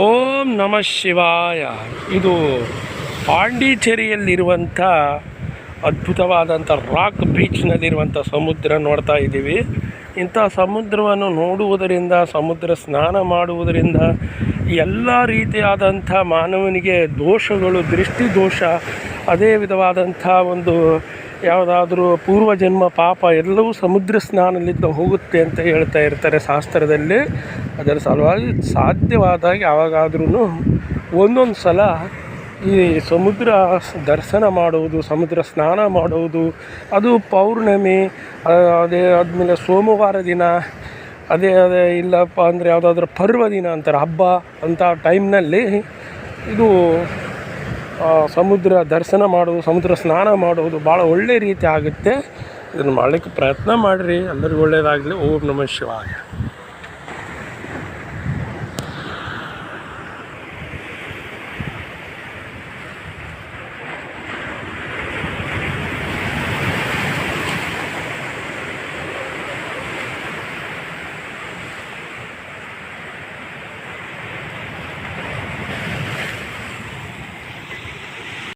ಓಂ ನಮಃ ಶಿವಾಯ. ಇದು ಪಾಂಡಿಚೇರಿಯಲ್ಲಿರುವಂಥ ಅದ್ಭುತವಾದಂಥ ರಾಕ್ ಬೀಚ್ನಲ್ಲಿರುವಂಥ ಸಮುದ್ರ ನೋಡ್ತಾ ಇದ್ದೀವಿ. ಇಂಥ ಸಮುದ್ರವನ್ನು ನೋಡುವುದರಿಂದ, ಸಮುದ್ರ ಸ್ನಾನ ಮಾಡುವುದರಿಂದ ಎಲ್ಲ ರೀತಿಯಾದಂಥ ಮಾನವನಿಗೆ ದೋಷಗಳು, ದೃಷ್ಟಿ ದೋಷ, ಅದೇ ವಿಧವಾದಂಥ ಒಂದು ಯಾವುದಾದ್ರೂ ಪೂರ್ವಜನ್ಮ ಪಾಪ ಎಲ್ಲವೂ ಸಮುದ್ರ ಸ್ನಾನದಿಂದ ಹೋಗುತ್ತೆ ಅಂತ ಹೇಳ್ತಾ ಇರ್ತಾರೆ ಶಾಸ್ತ್ರದಲ್ಲಿ. ಅದರ ಸಲುವಾಗಿ ಸಾಧ್ಯವಾದಾಗ ಯಾವಾಗಾದ್ರೂ ಒಂದೊಂದು ಸಲ ಈ ಸಮುದ್ರ ದರ್ಶನ ಮಾಡುವುದು, ಸಮುದ್ರ ಸ್ನಾನ ಮಾಡುವುದು, ಅದು ಪೌರ್ಣಮಿ, ಅದೇ ಆದಮೇಲೆ ಸೋಮವಾರ ದಿನ, ಅದೇ ಇಲ್ಲಪ್ಪ ಅಂದರೆ ಯಾವುದಾದ್ರೂ ಪರ್ವ ದಿನ ಅಂತಾರೆ, ಹಬ್ಬ ಅಂಥ ಟೈಮ್ನಲ್ಲಿ ಇದು ಸಮುದ್ರ ದರ್ಶನ ಮಾಡೋದು, ಸಮುದ್ರ ಸ್ನಾನ ಮಾಡುವುದು ಭಾಳ ಒಳ್ಳೆಯ ರೀತಿ ಆಗುತ್ತೆ. ಇದನ್ನು ಮಾಡಲಿಕ್ಕೆ ಪ್ರಯತ್ನ ಮಾಡಿರಿ. ಎಲ್ಲರಿಗೂ ಒಳ್ಳೆಯದಾಗಲಿ. ಓಂ ನಮಃ ಶಿವಾಯ.